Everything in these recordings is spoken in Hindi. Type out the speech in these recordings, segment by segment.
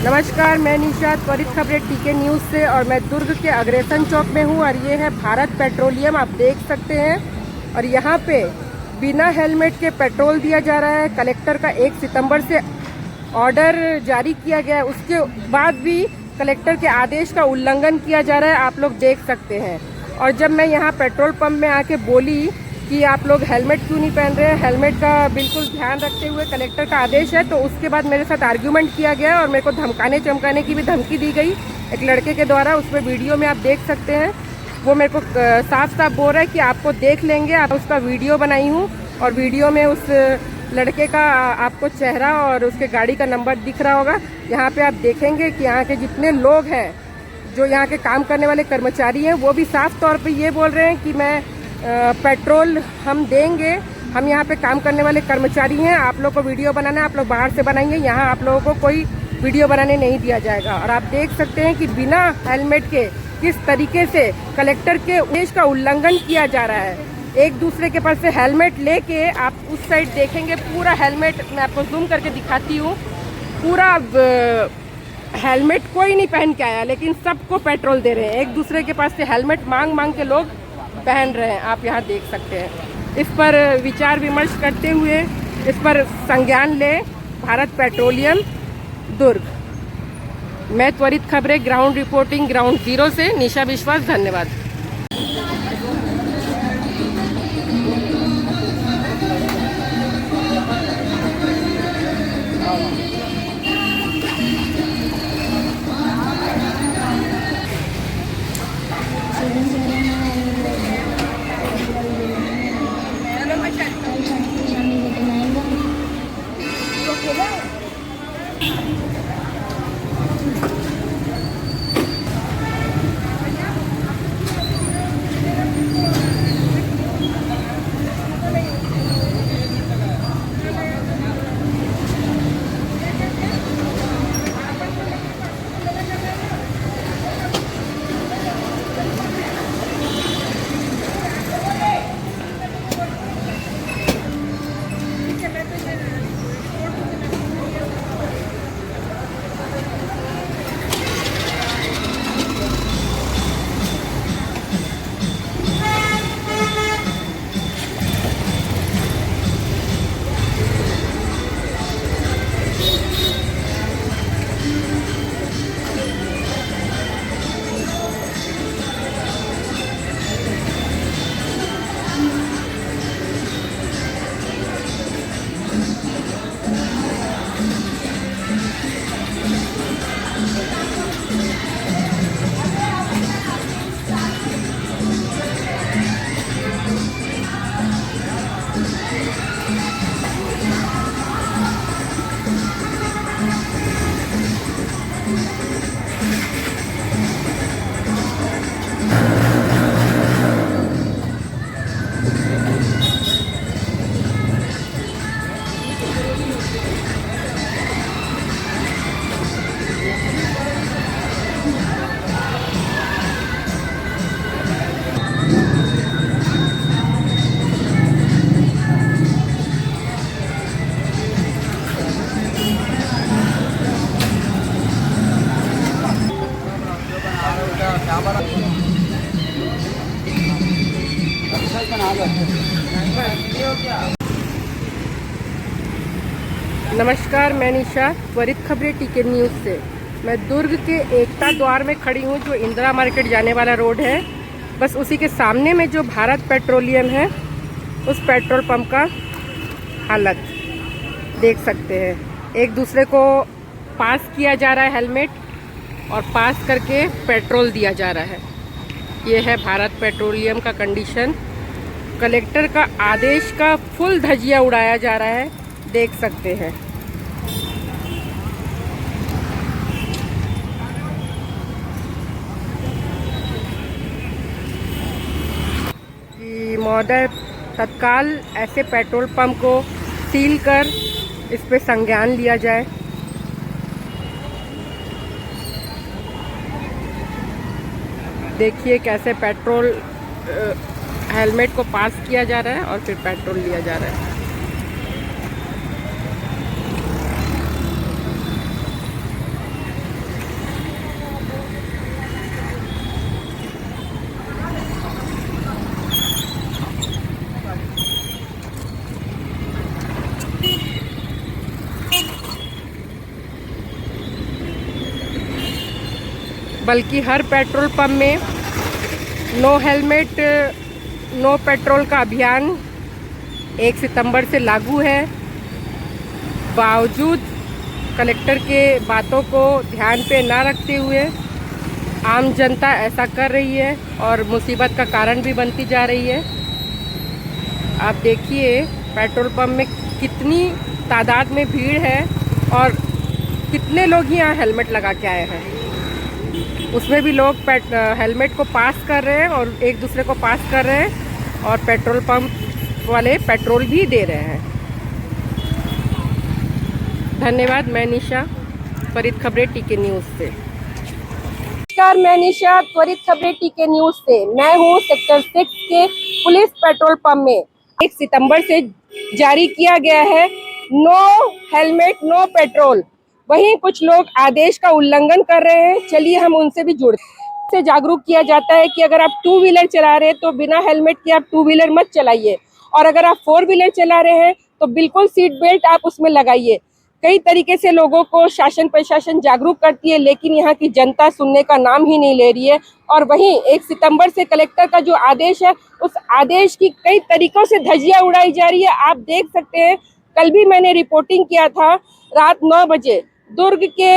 नमस्कार, मैं निशा, त्वरित खबरें टीके न्यूज़ से। और मैं दुर्ग के अग्रसेन चौक में हूँ और ये है भारत पेट्रोलियम, आप देख सकते हैं। और यहाँ पे बिना हेलमेट के पेट्रोल दिया जा रहा है। कलेक्टर का 1 सितंबर से ऑर्डर जारी किया गया है, उसके बाद भी कलेक्टर के आदेश का उल्लंघन किया जा रहा है, आप लोग देख सकते हैं। और जब मैं यहाँ पेट्रोल पंप में आके बोली कि आप लोग हेलमेट क्यों नहीं पहन रहे हैं, हेलमेट का बिल्कुल ध्यान रखते हुए कलेक्टर का आदेश है, तो उसके बाद मेरे साथ आर्ग्यूमेंट किया गया और मेरे को धमकाने चमकाने की भी धमकी दी गई एक लड़के के द्वारा। उसमें वीडियो में आप देख सकते हैं, वो मेरे को साफ साफ बोल रहा है कि आपको देख लेंगे। आप उसका वीडियो बनाई हूँ और वीडियो में उस लड़के का आपको चेहरा और उसके गाड़ी का नंबर दिख रहा होगा। यहाँ पे आप देखेंगे कि यहाँ के जितने लोग हैं, जो यहाँ के काम करने वाले कर्मचारी हैं, वो भी साफ तौर पे ये बोल रहे हैं कि मैं पेट्रोल हम देंगे। हम यहाँ पे काम करने वाले कर्मचारी हैं, आप लोग को वीडियो बनाना है, आप लोग बाहर से बनाएंगे, यहाँ आप लोगों को कोई वीडियो बनाने नहीं दिया जाएगा। और आप देख सकते हैं कि बिना हेलमेट के किस तरीके से कलेक्टर के आदेश का उल्लंघन किया जा रहा है। एक दूसरे के पास से हेलमेट लेके आप उस साइड देखेंगे, पूरा हेलमेट, मैं आपको जूम करके दिखाती हूँ, पूरा हेलमेट कोई नहीं पहन के आया, लेकिन सबको पेट्रोल दे रहे हैं। एक दूसरे के पास से हेलमेट मांग मांग के लोग पहन रहे हैं, आप यहाँ देख सकते हैं। इस पर विचार विमर्श करते हुए इस पर संज्ञान ले भारत पेट्रोलियम दुर्ग। मैं त्वरित खबरें ग्राउंड रिपोर्टिंग ग्राउंड जीरो से निशा विश्वास, धन्यवाद। नमस्कार, मैं निशा, त्वरित खबरें टीके न्यूज़ से। मैं दुर्ग के एकता द्वार में खड़ी हूँ, जो इंदिरा मार्केट जाने वाला रोड है। बस उसी के सामने में जो भारत पेट्रोलियम है, उस पेट्रोल पंप का हालत देख सकते हैं। एक दूसरे को पास किया जा रहा है हेलमेट, और पास करके पेट्रोल दिया जा रहा है। ये है भारत पेट्रोलियम का कंडीशन। कलेक्टर का आदेश का फुल धजिया उड़ाया जा रहा है, देख सकते हैं। कि महोदय तत्काल ऐसे पेट्रोल पंप को सील कर इस पे संज्ञान लिया जाए। देखिए कैसे पेट्रोल हेलमेट को पास किया जा रहा है और फिर पेट्रोल लिया जा रहा है। बल्कि हर पेट्रोल पंप में नो हेलमेट नो पेट्रोल का अभियान 1 सितंबर से लागू है। बावजूद कलेक्टर के बातों को ध्यान पे ना रखते हुए आम जनता ऐसा कर रही है और मुसीबत का कारण भी बनती जा रही है। आप देखिए पेट्रोल पंप में कितनी तादाद में भीड़ है और कितने लोग यहाँ हेलमेट लगा के आए हैं। उसमें भी लोग हेलमेट को पास कर रहे हैं और एक दूसरे को पास कर रहे हैं और पेट्रोल पंप वाले पेट्रोल भी दे रहे हैं। धन्यवाद। मैं निशा, त्वरित खबरें टीके न्यूज़ से। नमस्कार, मैं निशा, त्वरित खबरें टीके न्यूज़ से। मैं हूँ सेक्टर 6 के पुलिस पेट्रोल पंप में। 1 सितंबर से जारी किया गया है नो हेलमेट नो पेट्रोल। वहीं कुछ लोग आदेश का उल्लंघन कर रहे हैं। चलिए हम उनसे भी जुड़ते से जागरूक किया जाता है कि अगर आप 2 व्हीलर चला रहे हैं तो बिना हेलमेट के आप 2 व्हीलर मत चलाइए, और अगर आप 4 व्हीलर चला रहे हैं तो बिल्कुल सीट बेल्ट आप उसमें लगाइए। कई तरीके से लोगों को शासन प्रशासन जागरूक करती है, लेकिन यहाँ की जनता सुनने का नाम ही नहीं ले रही है। और वहीं 1 सितंबर से कलेक्टर का जो आदेश है, उस आदेश की कई तरीकों से धज्जियां उड़ाई जा रही है। आप देख सकते हैं, कल भी मैंने रिपोर्टिंग किया था रात 9 बजे दुर्ग के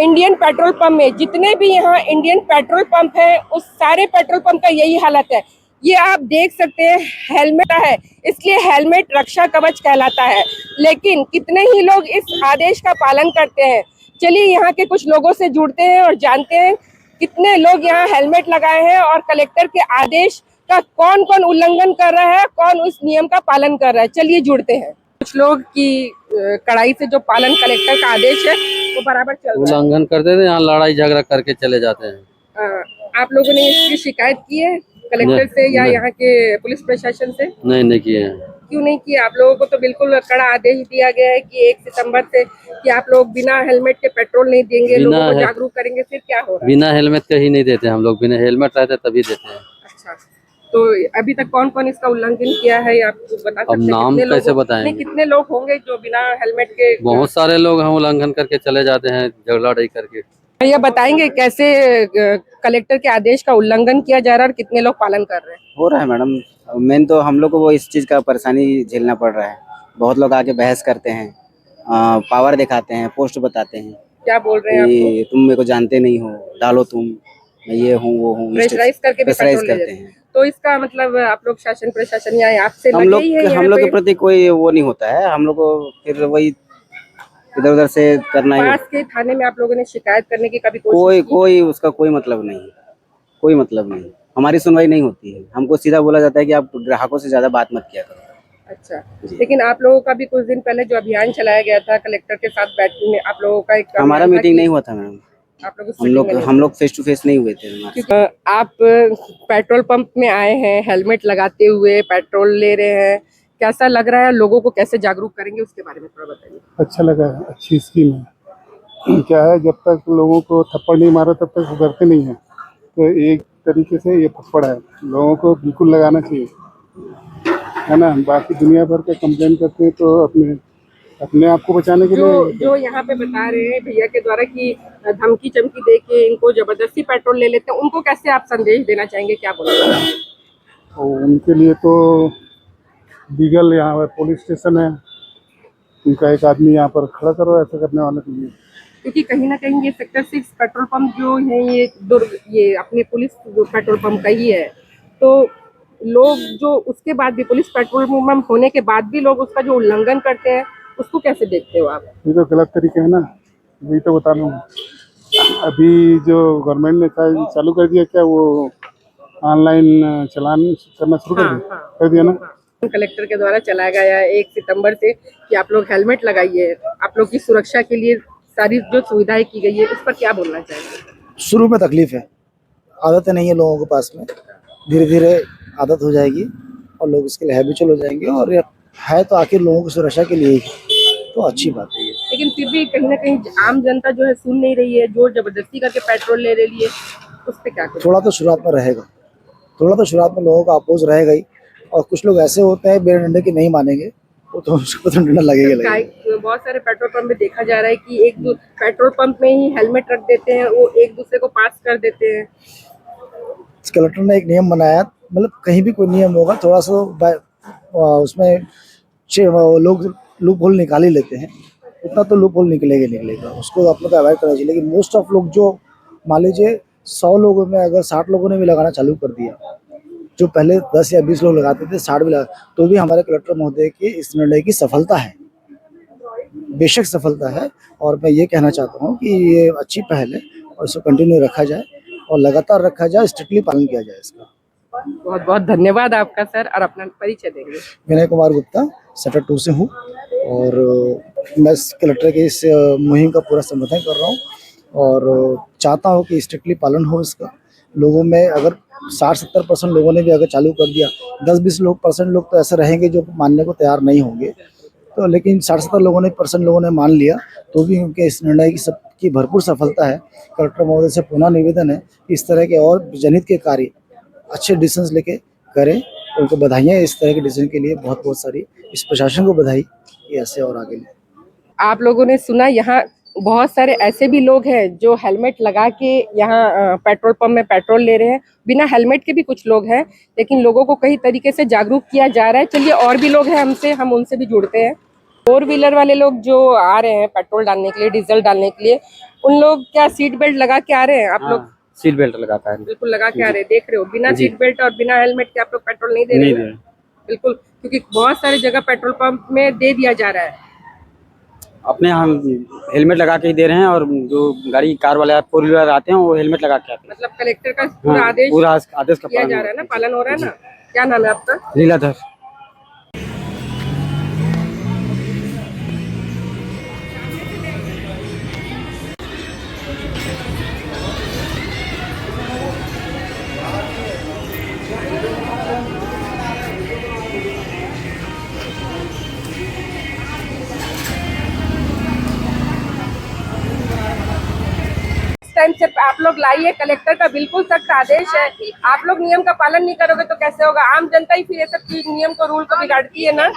इंडियन पेट्रोल पंप में। जितने भी यहाँ इंडियन पेट्रोल पंप है, उस सारे पेट्रोल पंप का यही हालत है। ये आप देख सकते हैं, हेलमेट है, इसलिए हेलमेट रक्षा कवच कहलाता है, लेकिन कितने ही लोग इस आदेश का पालन करते हैं। चलिए यहाँ के कुछ लोगों से जुड़ते हैं और जानते हैं कितने लोग यहाँ हेलमेट लगाए हैं और कलेक्टर के आदेश का कौन कौन उल्लंघन कर रहा है, कौन उस नियम का पालन कर रहा है। चलिए जुड़ते हैं। कुछ लोग की कड़ाई से जो पालन कलेक्टर का आदेश है वो बराबर चल रहा है, उल्लंघन करते थे, यहाँ लड़ाई झगड़ा करके चले जाते हैं। आप लोगों ने इसकी शिकायत की है कलेक्टर से या यहाँ के पुलिस प्रशासन से? नहीं किए हैं। क्यों नहीं किया? आप लोगों को तो बिल्कुल कड़ा आदेश दिया गया है कि 1 सितंबर से कि आप लोग बिना हेलमेट के पेट्रोल नहीं देंगे, लोगों को जागरूक करेंगे। फिर क्या हो रहा है? बिना हेलमेट के ही नहीं देते हम लोग, बिना हेलमेट रहते तभी देते हैं। अच्छा, तो अभी तक कौन कौन इसका उल्लंघन किया है आप बता सकते हैं? अब नाम कैसे बताएंगे? कितने लोग होंगे जो बिना हेलमेट के? बहुत सारे लोग हम उल्लंघन करके चले जाते हैं, झगड़ा लड़ाई करके। ये बताएंगे कैसे कलेक्टर के आदेश का उल्लंघन किया जा रहा है और कितने लोग पालन कर रहे हैं? हो रहा है मैडम। मेन तो हम लोग को वो इस चीज़ का परेशानी झेलना पड़ रहा है। बहुत लोग आके बहस करते हैं, पावर दिखाते हैं, पोस्ट बताते हैं। क्या बोल रहे हैं आपको? तुम मेरे को जानते नहीं हो, डालो तुम, मैं ये हूँ वो हूँ, प्रेशराइज करके भी पेट्रोल करते हैं। तो इसका मतलब आप लोग शासन प्रशासन या आपसे हम लोग के प्रति कोई वो नहीं होता है। हम लोग को फिर वही इधर उधर से करना ही। पास के थाने में आप लोगों ने शिकायत करने की कभी कोशिश की? कोई उसका कोई मतलब नहीं, कोई मतलब नहीं। हमारी सुनवाई नहीं होती है। हमको सीधा बोला जाता है कि आप ग्राहकों से ज्यादा बात मत किया करो। अच्छा, लेकिन आप लोगों का भी कुछ दिन पहले जो अभियान चलाया गया था कलेक्टर के साथ बैठने में, आप लोगों का एक हमारा मीटिंग नहीं हुआ था मैडम। हम लोग फेस टू फेस नहीं हुए थे। आप पेट्रोल पंप में आए हैं, हेलमेट लगाते हुए पेट्रोल ले रहे हैं, कैसा लग रहा है? लोगों को कैसे जागरूक करेंगे उसके बारे में थोड़ा बताइए। अच्छा लगा है, अच्छी स्कीम है। क्या है, जब तक लोगों को थप्पड़ नहीं मारा तब तक सुधरते नहीं है। तो एक तरीके से ये थप्पड़ है, लोगों को बिल्कुल लगाना चाहिए, है ना। बाकी दुनिया भर के कंप्लेन करते हैं तो अपने आप को बचाने के लिए जो यहाँ पे बता रहे हैं भैया के द्वारा कि धमकी चमकी दे के इनको जबरदस्ती पेट्रोल ले लेते हैं, उनको कैसे आप संदेश देना चाहेंगे? क्या बोलेंगे? और उनके लिए तो लीगल यहाँ पर पुलिस स्टेशन है, उनका एक आदमी यहाँ पर खड़ा करो ऐसा करने वाले के लिए। क्योंकि कहीं ना कहीं ये सेक्टर 6 पेट्रोल पंप जो है ये दुर्ग ये अपने पुलिस पेट्रोल पंप का ही है, तो लोग जो उसके बाद भी पुलिस पेट्रोल पंप होने के बाद भी लोग उसका जो उल्लंघन करते हैं उसको कैसे देखते हो आप? ये तो गलत तरीके है ना, वही तो बता रहा हूँ। अभी जो गवर्नमेंट ने चालू कर दिया, क्या वो ऑनलाइन चलान करना शुरू कर दिया ना। कलेक्टर के द्वारा चलाया गया है 1 सितंबर से कि आप लोग हेलमेट लगाइए, आप लोग की सुरक्षा के लिए सारी जो सुविधाएं की गई है, उस पर क्या बोलना चाहेंगे? शुरू में तकलीफ है, आदत नहीं है लोगों के पास में, धीरे धीरे आदत हो जाएगी और लोग इसके लिए हैबिचुअल हो जाएंगे। और है तो आखिर लोगों की सुरक्षा के लिए ही, तो अच्छी बात है ये। लेकिन फिर भी कहीं ना कहीं आम जनता जो है सुन नहीं रही है, जोर जबरदस्ती करके पेट्रोल ले रही है, उस पर क्या करें? थोड़ा तो शुरुआत में रहेगा, थोड़ा तो शुरुआत में लोगों का अपोज रहेगा ही। और कुछ लोग ऐसे होते हैं बिना डंडे के नहीं मानेंगे, वो तो उसको तो डंडा लगेगा लगेगा। बहुत सारे पेट्रोल पंप में देखा जा रहा है कि पेट्रोल पंप में ही हेलमेट रख देते हैं, वो एक दूसरे को पास कर देते हैं। कलेक्टर ने एक नियम बनाया, मतलब कहीं भी कोई नियम होगा थोड़ा सा उसमें लोग लूप होल निकाल ही लेते हैं, उतना तो लूप होल निकलेगा, उसको अपने को अवॉइड करना चाहिए। लेकिन मोस्ट ऑफ लोग जो मान लीजिए 100 लोगों में अगर 60 लोगों ने भी लगाना चालू कर दिया, जो पहले 10 या 20 लोग लगाते थे 60 भी लगा, तो भी हमारे कलेक्टर महोदय की इस निर्णय की सफलता है, बेशक सफलता है। और मैं ये कहना चाहता हूँ कि ये अच्छी पहल है और इसको कंटिन्यू रखा जाए और लगातार रखा जाए, स्ट्रिक्टली पालन किया जाए इसका। बहुत बहुत धन्यवाद आपका सर, और अपना परिचय देंगे। विनय कुमार गुप्ता सेक्टर 2 से हूँ और मैं कलेक्टर के इस मुहिम का पूरा समर्थन कर रहा हूँ और चाहता हूँ कि स्ट्रिक्टली पालन हो इसका। लोगों में अगर 60-70% लोगों ने भी अगर चालू कर दिया, 10-20 लोग तो ऐसे रहेंगे जो मानने को तैयार नहीं होंगे, तो लेकिन 60-70 लोगों ने मान लिया, तो भी उनके इस निर्णय की सबकी भरपूर सफलता है। कलेक्टर महोदय से पुनः निवेदन है कि इस तरह के और जनहित के कार्य अच्छे डिसीजन लेके करें। उनको बधाइयाँ इस तरह के डिसीजन के लिए, बहुत बहुत सारी इस प्रशासन को बधाई कि ऐसे और आगे ले। आप लोगों ने सुना, यहाँ बहुत सारे ऐसे भी लोग हैं जो हेलमेट लगा के यहाँ पेट्रोल पंप में पेट्रोल ले रहे हैं, बिना हेलमेट के भी कुछ लोग हैं, लेकिन लोगों को कई तरीके से जागरूक किया जा रहा है। चलिए और भी लोग हैं हमसे, हम उनसे भी जुड़ते हैं। 4 व्हीलर वाले लोग जो आ रहे हैं पेट्रोल डालने के लिए, डीजल डालने के लिए, उन लोग क्या सीट बेल्ट लगा के आ रहे हैं? आप लोग सीट बेल्ट लगाता है, बिल्कुल लगा के आ रहे हैं, देख रहे हो, बिना सीट बेल्ट और बिना हेलमेट के आप लोग पेट्रोल नहीं दे रहे हैं। बिल्कुल, क्योंकि बहुत सारी जगह पेट्रोल पंप में दे दिया जा रहा है। अपने हम हेलमेट लगा के ही दे रहे हैं और जो गाड़ी कार वाले 4 व्हीलर आते हैं वो हेलमेट लगा के आते हैं। मतलब कलेक्टर का पूरा आदेश का किया जा रहा है ना, पालन हो रहा है ना। क्या नाम है आपका? लीलाधर। टाइम से आप लोग लाइए, कलेक्टर का बिल्कुल सख्त आदेश है। आप लोग नियम का पालन नहीं करोगे तो कैसे होगा? आम जनता ही फिर ये सब चीज नियम को, रूल को बिगाड़ती है ना।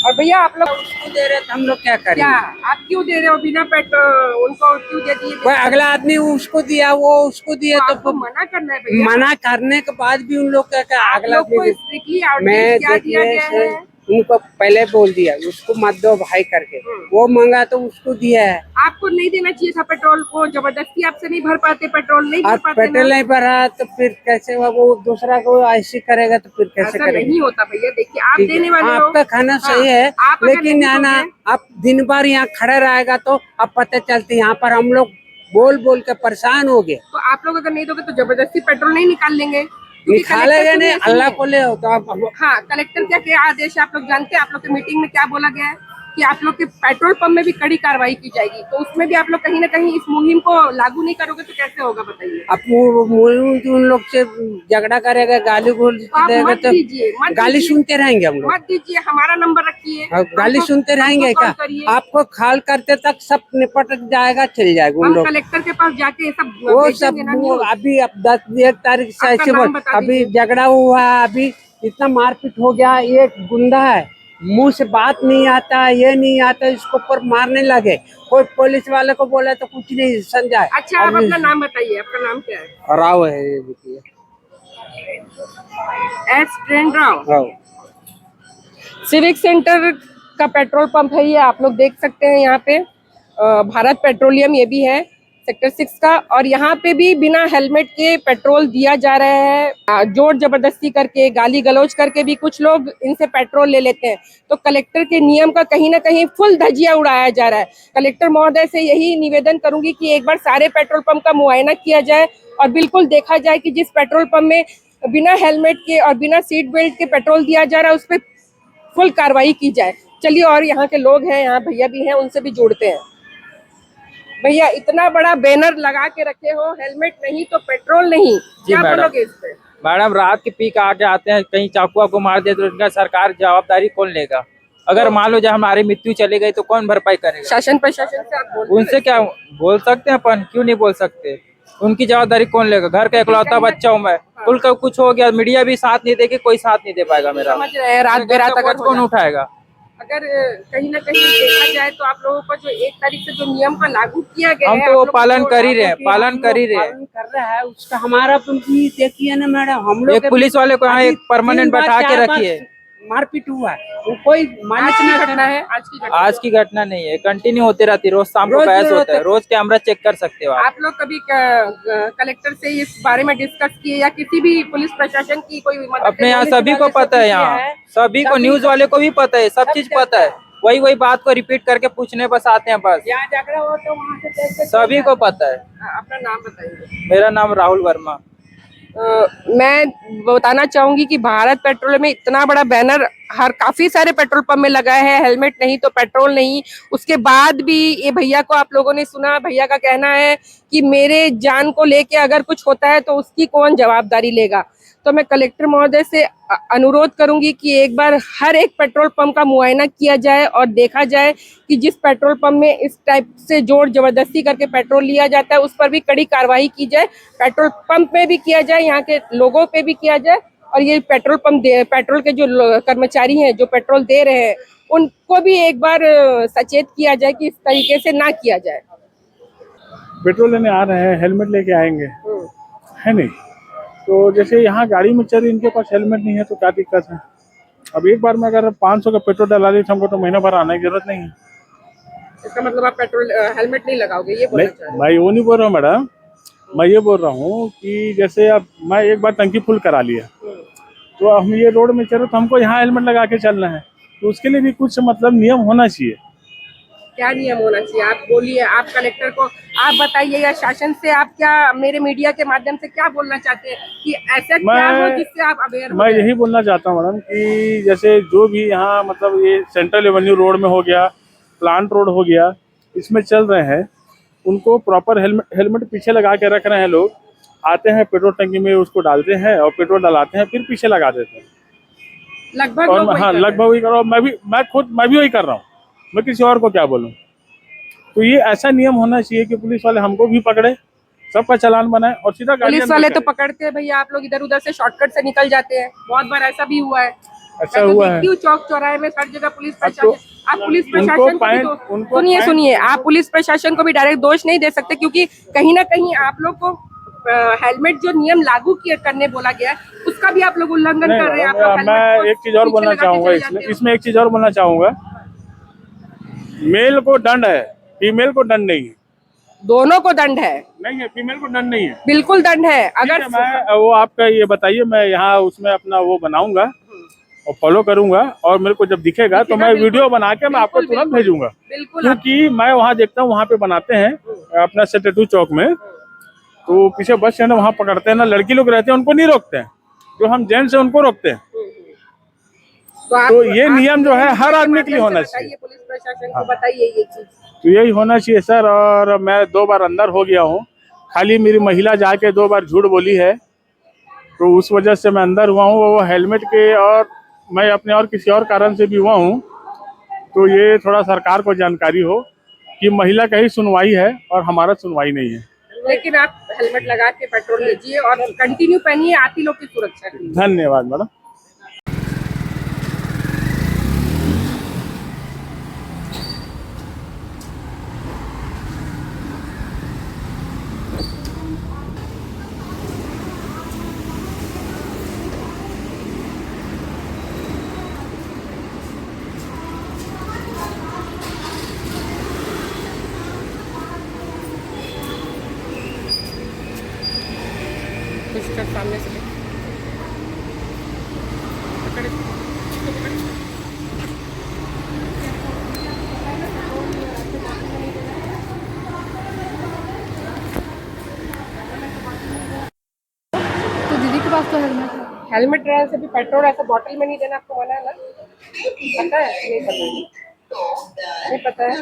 और भैया आप लोग उसको दे रहे तो हम लोग क्या करें? क्या आप क्यों दे रहे हो बिना पेट्रोल? उनको क्यों दे दिए? कोई अगला आदमी उसको दिया, वो उसको दिया, तो आपको मना करना है भैया। मना करने के बाद भी उन लोग का अगला आदमी मैं देखिए उनको पहले बोल दिया उसको मत दो भाई करके, वो मांगा तो उसको दिया है। आपको नहीं देना चाहिए था पेट्रोल को, जबरदस्ती आपसे नहीं भर पाते पेट्रोल, नहीं भर पाते। पेट्रोल नहीं भरा तो फिर कैसे वो दूसरा को ऐसे करेगा तो फिर कैसे ऐसा करेगा? नहीं होता भैया, देखिए आप देने वाले हो। आपका खाना सही है, लेकिन है ना आप दिन भर यहाँ खड़े रहेगा तो अब पता चलती यहाँ पर हम लोग बोल के परेशान हो गए। तो आप लोग अगर नहीं दोगे तो जबरदस्ती पेट्रोल नहीं निकाल लेंगे, निकालेगा नहीं, अल्लाह को ले हो तो आप। हाँ, कलेक्टर क्या आदेश है आप लोग जानते हैं? आप लोग की मीटिंग में क्या बोला गया है कि आप लोग के पेट्रोल पंप में भी कड़ी कार्रवाई की जाएगी, तो उसमें भी आप लोग कहीं ना कहीं इस मुहिम को लागू नहीं करोगे तो कैसे होगा बताइए? आप उन लोग से झगड़ा करेगा, गाली देगा तो गाली सुनते रहेंगे हम लोग। मत दीजिए, हमारा नंबर रखिए, गाली सुनते रहेंगे क्या? आपको खाल करते तक सब निपट जाएगा, चल जाएगा उन लोग। कलेक्टर के पास जाके सब वो सब अभी अब 10 तारीख से ऐसे अभी झगड़ा हुआ है, अभी इतना मारपीट हो गया। एक गुंडा है, मुंह से बात नहीं आता, ये नहीं आता, इसको ऊपर मारने लगे। कोई पुलिस वाले को बोला तो कुछ नहीं समझा। अच्छा, आप अपना नाम बताइए, आपका नाम क्या है? राव है ये, देखिए S strain Rao. Civic centre का पेट्रोल पंप है ये, आप लोग देख सकते हैं। यहाँ पे भारत पेट्रोलियम ये भी है सेक्टर 6 का, और यहाँ पे भी बिना हेलमेट के पेट्रोल दिया जा रहा है। जोर जबरदस्ती करके, गाली गलौज करके भी कुछ लोग इनसे पेट्रोल ले लेते हैं। तो कलेक्टर के नियम का कहीं ना कहीं फुल धजिया उड़ाया जा रहा है। कलेक्टर महोदय से यही निवेदन करूंगी कि एक बार सारे पेट्रोल पंप का मुआयना किया जाए और बिल्कुल देखा जाए कि जिस पेट्रोल पंप में बिना हेलमेट के और बिना सीट बेल्ट के पेट्रोल दिया जा रहा है उस पर फुल कार्रवाई की जाए। चलिए, और यहाँ के लोग हैं, यहाँ भैया भी हैं, उनसे भी जोड़ते हैं। भैया, इतना बड़ा बैनर लगा के रखे हो, हेलमेट नहीं तो पेट्रोल नहीं, क्या बोलोगे इस पे? मैडम, रात के पीक आके आते हैं, कहीं चाकुआ को मार दे तो इनका सरकार जवाबदारी कौन लेगा? अगर मान लो जब हमारी मृत्यु चली गई तो कौन भरपाई करेगा? शासन प्रशासन से आप बोल उनसे क्या बोल सकते हैं अपन? क्यों नहीं बोल सकते? उनकी जवाबदारी कौन लेगा? घर का इकलौता बच्चा हूँ मैं, कुल का कुछ हो गया, मीडिया भी साथ नहीं देगी, कोई साथ नहीं दे पाएगा मेरा। समझ रहे हैं, रात बेरात अगर हो कौन जाए। उठाएगा? अगर कहीं ना कहीं देखा जाए तो आप लोगों को जो 1 तारीख से जो नियम का लागू किया गया हम है, तो आप वो लोग पालन को कर ही रहे हैं, कि पालन हम कर ही लोग रहे हैं। पालन कर रहा है उसका, हमारा तो भी देखिए ना मैडम, हम लोग एक पुलिस वाले को यहाँ अभी एक परमानेंट 3 बार, बैठा के 4 बार रखिए। मारपीट हुआ है, वो कोई आज मानस की ना घटना है, आज की घटना आज की घटना नहीं है, कंटिन्यू होती रहती है, रोज शाम को रोज बहस रोज होता है, होता रोज कैमरा चेक कर सकते हो आप। आप लोग कभी कलेक्टर से इस बारे में डिस्कस किए या किसी भी पुलिस प्रशासन की कोई मदद अपने यहाँ पुलिस सभी को वाले से पता है, पूछे यहाँ हैं, सभी को, सभी न्यूज को- वाले को भी पता है, सब चीज पता है, वही बात को रिपीट करके पूछने बस आते हैं बस, यहाँ झगड़ा हो तो वहाँ से देख के सभी को पता है। अपना नाम बताइए। मेरा नाम राहुल वर्मा। मैं बताना चाहूंगी कि भारत पेट्रोलियम में इतना बड़ा बैनर हर काफी सारे पेट्रोल पंप में लगा है, हेलमेट नहीं तो पेट्रोल नहीं। उसके बाद भी ये भैया को आप लोगों ने सुना, भैया का कहना है कि मेरे जान को लेके अगर कुछ होता है तो उसकी कौन जवाबदारी लेगा। तो मैं कलेक्टर महोदय से अनुरोध करूंगी कि एक बार हर एक पेट्रोल पंप का मुआयना किया जाए और देखा जाए कि जिस पेट्रोल पंप में इस टाइप से जोर जबरदस्ती करके पेट्रोल लिया जाता है उस पर भी कड़ी कार्रवाई की जाए, पेट्रोल पंप में भी किया जाए, यहाँ के लोगों पे भी किया जाए, और ये पेट्रोल पंप पेट्रोल के जो कर्मचारी हैं जो पेट्रोल दे रहे हैं उनको भी एक बार सचेत किया जाए कि इस तरीके से ना किया जाए। पेट्रोल लेने आ रहे हैं, हेलमेट लेके आएंगे, है नहीं? तो जैसे यहाँ गाड़ी में चल रही, इनके पास हेलमेट नहीं है तो क्या दिक्कत है? अब एक बार में अगर 500 का पेट्रोल डला दी तो हमको तो महीना भर आने की जरूरत नहीं है। इसका मतलब आप पेट्रोल हेलमेट नहीं लगाओगे, ये बोलना चाह रहे नहीं, मैं वो नहीं बोल रहा हूँ मैडम, मैं ये बोल रहा हूँ कि जैसे अब मैं एक बार टंकी फुल करा लिया, तो हम ये रोड में चल रहे तो हमको यहाँ हेलमेट लगा के चलना है, तो उसके लिए भी कुछ मतलब नियम होना चाहिए। क्या नियम होना चाहिए? आप बोलिए, आप कलेक्टर को आप बताइए, या शासन से आप क्या मेरे मीडिया के माध्यम से क्या बोलना चाहते हैं कि ऐसा क्या हो जिससे आप अवेयर हो मैं जाए? यही बोलना चाहता हूँ मैडम कि जैसे जो भी यहाँ मतलब ये सेंट्रल एवेन्यू रोड में हो गया, प्लांट रोड हो गया, इसमें चल रहे हैं, उनको प्रॉपर हेलमेट पीछे लगा के रख रहे हैं। लोग आते हैं पेट्रोल टंकी में उसको डालते हैं और पेट्रोल डलाते हैं, फिर पीछे लगा देते हैं। लगभग और लोग वही हाँ, कर रहे हैं। लगभग वही कर रहा हूँ, मैं भी वही कर रहा हूँ, मैं किसी और को क्या बोलूँ? तो ये ऐसा नियम होना चाहिए कि पुलिस वाले हमको भी पकड़े, सबका चालान बनाए और सीधा गाड़ी पुलिस अंदर वाले तो करे। पकड़ते हैं भैया, आप लोग इधर उधर से शॉर्टकट से निकल जाते हैं, बहुत बार ऐसा भी हुआ है। ऐसा मैं तो हुआ है। देखती हूँ चौक चौराहे में हर जगह पुलिस अब तो प्रशासन। आप पुलिस उनको प्रशासन को भी फाइन- उनको सुनिए फाइन- सुनिए, आप पुलिस प्रशासन को भी डायरेक्ट दोष नहीं दे सकते, क्योंकि कहीं ना कहीं आप लोग को हेलमेट जो नियम लागू किए करने बोला गया है उसका भी आप लोग उल्लंघन नहीं, कर रहे हैं। आप लोग हेलमेट मैं को एक चीज और पीछे बोलना लगा के चाहूंगा, चले जाते हो। इसमें एक चीज और बोलना चाहूंगा, मेल को दंड है, फीमेल को दंड नहीं है। दोनों को दंड है, नहीं है, फीमेल को दंड नहीं है। बिल्कुल दंड है। ठीक अगर है, मैं वो आपका ये बताइए, मैं यहाँ उसमें अपना वो बनाऊंगा और फॉलो करूंगा, और मेरे को जब दिखेगा तो मैं बिल्कुल, वीडियो बना के मैं आपको बिल्कुल, तुरंत बिल्कुल। भेजूंगा, बिल्कुल आप- क्योंकि मैं वहाँ देखता हूँ, वहाँ पे बनाते हैं अपना सेक्टर 2 चौक में, तो पीछे बस स्टैंड वहाँ पकड़ते हैं ना, लड़की लोग रहते हैं उनको नहीं रोकते हैं, जो हम जेंट्स हैं उनको रोकते हैं। तो ये नियम जो है हर आदमी के लिए होना चाहिए। पुलिस प्रशासन को बताइए ये चीज। तो यही होना चाहिए सर। और मैं 2 बार अंदर हो गया हूँ, खाली मेरी महिला जाके 2 बार झूठ बोली है, तो उस वजह से मैं अंदर हुआ हूँ। वो हेलमेट के, और मैं अपने और किसी और कारण से भी हुआ हूँ। तो ये थोड़ा सरकार को जानकारी हो कि महिला का ही सुनवाई है और हमारा सुनवाई नहीं है। लेकिन आप हेलमेट लगा के पेट्रोल लीजिए और कंटिन्यू पहनिए, आप ही लोग की सुरक्षा के लिए। धन्यवाद मैडम। कुछ कर सामने से ले। पकड़ इसको, पकड़। तो दीदी के पास तो हेलमेट है। हेलमेट रहने से भी पेट्रोल ऐसा बॉटल में नहीं देना आपको मना है ना? पता है? नहीं पता है। नहीं पता है।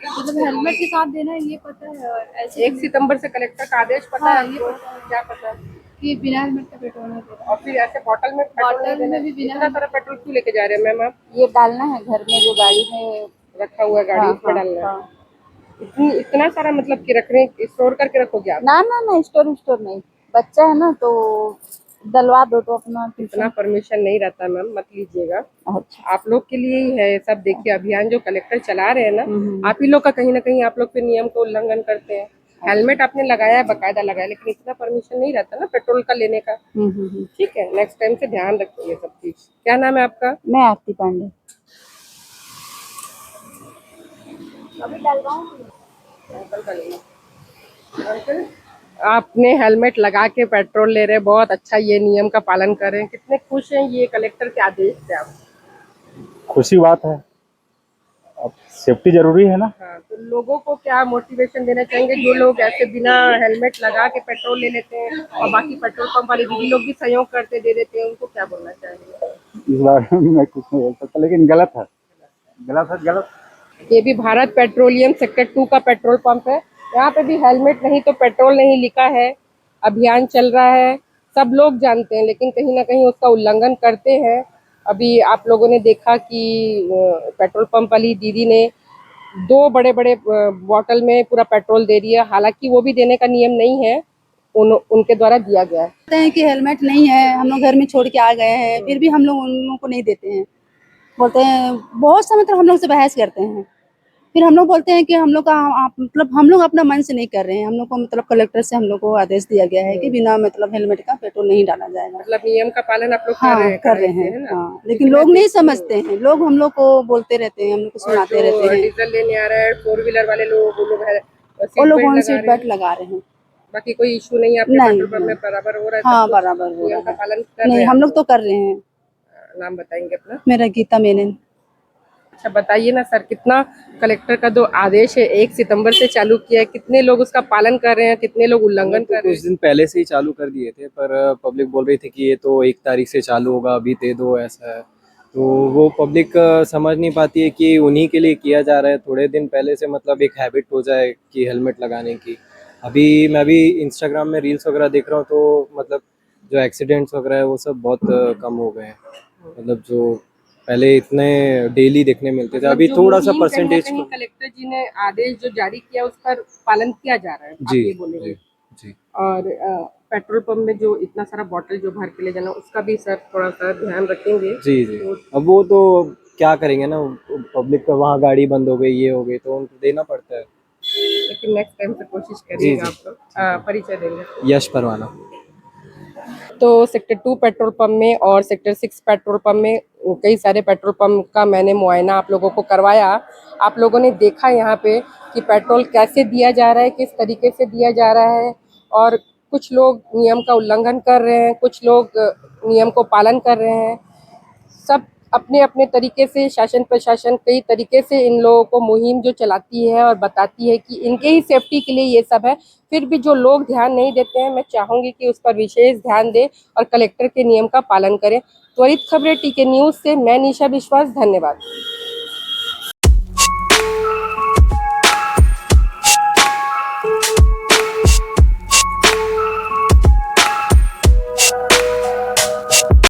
मतलब हेलमेट के साथ देना है ये पता है, और ऐसे 1 सितंबर से कलेक्टर का आदेश पता है हाँ, ये आपको? पता है। क्या पता है? कि बिना हेलमेट का पेट्रोल नहीं देना। और फिर ऐसे बॉटल में पेट्रोल बॉटल नहीं देना में है। भी बिना- इतना सारा पेट्रोल क्यों लेके जा रहे हैं मैम आप? ये डालना है घर में, जो गाड़ी में रखा हुआ है गाड़ी, हाँ, उसमें हाँ, डालना है। हाँ। इतना सारा मतलब कि रखने स्टोर करके रखोगे आप? ना ना ना, स्टोर नहीं, बच्चा है ना तो डलवा दो तो अपना इतना परमिशन नहीं रहता मैम, मत लीजिएगा। अच्छा। आप लोग के लिए ही है ये सब। देखिए अभियान जो कलेक्टर चला रहे हैं ना, आप ही लोग का कहीं ना कहीं आप लोग फिर नियम को उल्लंघन करते हैं। हेलमेट आपने लगाया है, बकायदा लगाया, लेकिन इतना परमिशन नहीं रहता ना पेट्रोल का लेने का। ठीक है, नेक्स्ट टाइम से ध्यान रखिए ये सब चीज। क्या नाम है आपका? मैं आरती पांडे। अंकल, आपने हेलमेट लगा के पेट्रोल ले रहे हैं, बहुत अच्छा, ये नियम का पालन कर रहे हैं। कितने खुश हैं ये कलेक्टर के आदेश से आप? खुशी बात है, अब सेफ्टी जरूरी है ना। हाँ, तो लोगों को क्या मोटिवेशन देना चाहेंगे जो लोग ऐसे बिना हेलमेट लगा के पेट्रोल ले लेते हैं और बाकी पेट्रोल पंप वाले दीदी लोग भी सहयोग करते दे देते हैं, उनको क्या बोलना चाहेंगे? इस बारे में मैं कुछ नहीं बोल सकता, लेकिन गलत है, गलत है, गलत। ये भी भारत पेट्रोलियम सेक्टर 2 का पेट्रोल पंप है। यहाँ पे भी हेलमेट नहीं तो पेट्रोल नहीं लिखा है। अभियान चल रहा है, सब लोग जानते हैं, लेकिन कहीं ना कहीं उसका उल्लंघन करते हैं। अभी आप लोगों ने देखा कि पेट्रोल पंप वाली दीदी ने 2 बड़े बड़े बॉटल में पूरा पेट्रोल दे दिया, हालांकि वो भी देने का नियम नहीं है, उनके द्वारा दिया गया है। कहते हैं कि हेलमेट नहीं है, हम लोग घर में छोड़ के आ गए हैं, फिर भी हम लोग उन लोगों को नहीं देते हैं। बोलते हैं बहुत समय तक हम लोग से बहस करते हैं, फिर हम लोग बोलते हैं कि हम लोग का मतलब हम लोग अपना मन से नहीं कर रहे हैं, हम लोग को मतलब कलेक्टर से हम लोग को आदेश दिया गया है कि बिना मतलब हेलमेट का पेट्रोल नहीं डाला जाएगा। मतलब नियम का पालन आप लोग हाँ कर रहे हैं, हाँ, लेकिन लोग नहीं समझते हैं, लोग हम लोग को बोलते रहते हैं, हम लोग को सुनाते रहते हैं। डीजल लेने आ रहे हैं 4 व्हीलर वाले लोग, वो लोग है वो लोग ऑन सीट बेल्ट लगा रहे हैं। बाकी कोई इशू नहीं है आपके नहीं, पेट्रोल पंप में? बराबर हो रहा है? हाँ सब लोग बराबर हो नियम रहा का है। पालन कर रहे नहीं हैं? हम लोग तो कर रहे हैं। नाम बताएंगे अपना? मेरा गीता मेनन। अच्छा बताइए ना सर, कितना कलेक्टर का जो आदेश है 1 सितंबर से चालू किया है, कितने लोग उसका पालन कर रहे हैं, कितने लोग उल्लंघन कर रहे कुछ दिन पहले से ही चालू कर दिए थे, पर पब्लिक बोल रही थी कि ये तो 1 तारीख से चालू होगा, अभी दे दो, ऐसा है। तो वो पब्लिक समझ नहीं पाती है कि उन्हीं के लिए किया जा रहा है। थोड़े दिन पहले से मतलब एक हैबिट हो जाए कि हेलमेट लगाने की। अभी मैं भी इंस्टाग्राम में रील्स वगैरह देख रहा हूँ, तो मतलब जो एक्सीडेंट्स वगैरह है वो सब बहुत कम हो गए हैं। मतलब जो पहले इतने डेली देखने मिलते थे, अभी थोड़ा सा परसेंटेज। कलेक्टर जी ने आदेश जो जारी किया उस पर पालन किया जा रहा है, आप जी ये बोलेंगे? जी। और पेट्रोल पंप में जो इतना सारा बॉटल जो भर के ले जाना, उसका भी सर थोड़ा सा ध्यान रखेंगे? जी जी। अब वो तो क्या करेंगे ना, पब्लिक का वहाँ गाड़ी बंद हो गई, ये हो गई, तो उनको देना पड़ता है। लेकिन नेक्स्ट टाइम से कोशिश करिएगा आप लोग। परिचय देंगे? यश परवाना। तो सेक्टर 2 पेट्रोल पंप में और सेक्टर 6 पेट्रोल पंप में कई सारे पेट्रोल पंप का मैंने मुआयना आप लोगों को करवाया। आप लोगों ने देखा यहाँ पे कि पेट्रोल कैसे दिया जा रहा है, किस तरीके से दिया जा रहा है, और कुछ लोग नियम का उल्लंघन कर रहे हैं, कुछ लोग नियम को पालन कर रहे हैं। सब अपने अपने तरीके से, शासन प्रशासन कई तरीके से इन लोगों को मुहिम जो चलाती है और बताती है कि इनके ही सेफ्टी के लिए ये सब है, फिर भी जो लोग ध्यान नहीं देते हैं, मैं चाहूँगी कि उस पर विशेष ध्यान दें और कलेक्टर के नियम का पालन करें। त्वरित खबरें टीके न्यूज़ से मैं निशा विश्वास, धन्यवाद।